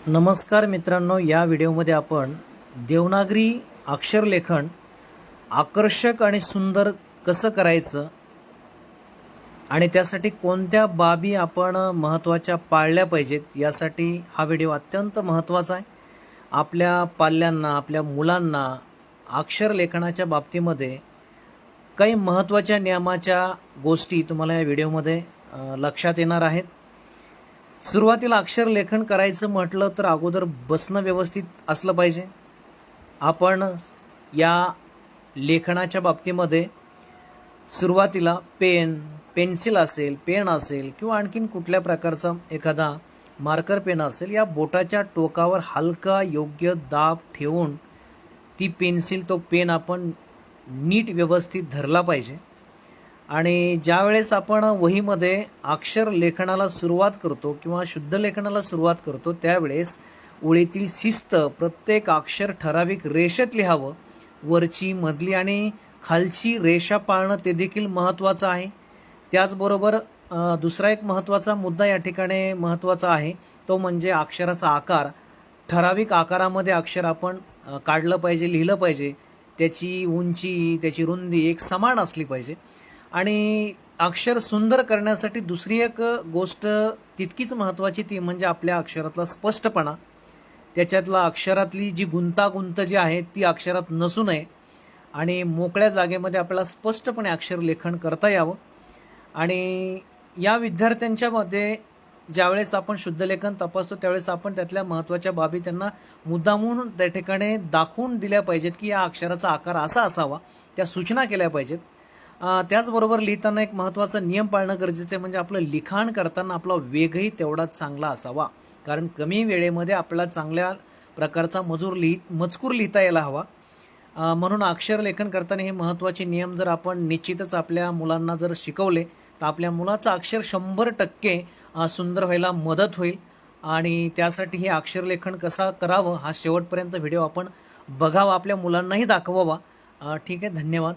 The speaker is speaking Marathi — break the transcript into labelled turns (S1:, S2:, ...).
S1: नमस्कार मित्रांनो, या व्हिडिओमध्ये आपण देवनागरी अक्षरलेखन आकर्षक आणि सुंदर कसं करायचं आणि त्यासाठी कोणत्या बाबी आपण महत्त्वाच्या पाळल्या पाहिजेत यासाठी हा व्हिडिओ अत्यंत महत्त्वाचा आहे। आपल्या पाल्यांना, आपल्या मुलांना अक्षरलेखनाच्या बाबतीमध्ये काही महत्त्वाच्या नियमाच्या गोष्टी तुम्हाला या व्हिडिओमध्ये लक्षात येणार आहेत। सुरुवातीला अक्षर लेखन करायचं म्हटलं तर अगोदर बसणं व्यवस्थित असलं पाहिजे। आपण या लेखनाच्या बाबतीमध्ये सुरुवातीला पेन्सिल असेल, पेन असेल किंवा आणखीन कुठल्या प्रकारचा एखादा मार्कर पेन असेल, या बोटाच्या टोकावर हलका योग्य दाब ठेवून ती पेन्सिल तो पेन आपण नीट व्यवस्थित धरला पाहिजे। आणि ज्यावेळेस आपण वहीमध्ये अक्षर लेखनाला सुरुवात करतो किंवा शुद्ध लेखनाला सुरुवात करतो त्यावेळेस ओळीतील शिस्त, प्रत्येक अक्षर ठराविक रेषेत लिहावं। वरची, मधली आणि खालची रेषा पाळणं ते देखील महत्त्वाचं आहे। त्याचबरोबर दुसरा एक महत्त्वाचा मुद्दा या ठिकाणी महत्त्वाचा आहे, तो म्हणजे अक्षराचा आकार। ठराविक आकारामध्ये अक्षर आपण काढलं पाहिजे, लिहिलं पाहिजे। त्याची उंची, त्याची रुंदी एक समान असली पाहिजे। आणि अक्षर सुंदर करण्यासाठी दुसरी एक गोष्ट तितकीच महत्त्वाची, ती म्हणजे आपल्या अक्षरातला स्पष्टपणा। त्याच्यातला अक्षरातली जी गुंतागुंत जी आहे ती अक्षरात नसू नये आणि मोकळ्या जागेमध्ये आपल्याला स्पष्टपणे अक्षर लेखन करता यावं। आणि या विद्यार्थ्यांच्या मध्ये ज्यावेळेस आपण शुद्ध लेखन तपासतो त्यावेळेस आपण त्यातल्या महत्त्वाच्या बाबी त्यांना मुद्दामून त्या ठिकाणी दाखवून दिल्या पाहिजेत की या अक्षराचा आकार असा असावा, त्या सूचना केल्या पाहिजेत। त्याचबरोबर लिहिताना एक महत्त्वाचा नियम पाळणं गरजेचं आहे, म्हणजे आपलं लिखाण करताना आपला वेगही तेवढाच चांगला असावा। कारण कमी वेळेमध्ये आपल्याला चांगल्या प्रकारचा मजकूर लिहिता यायला हवा। म्हणून अक्षर लेखन करताना हे महत्त्वाचे नियम जर आपण निश्चितच आपल्या मुलांना जर शिकवले तर आपल्या मुलाचं अक्षर 100% सुंदर व्हायला मदत होईल। आणि त्यासाठी हे अक्षर लेखन कसं करावं हा शेवटपर्यंत व्हिडिओ आपण बघावा, आपल्या मुलांनाही दाखवावा। ठीक आहे, धन्यवाद।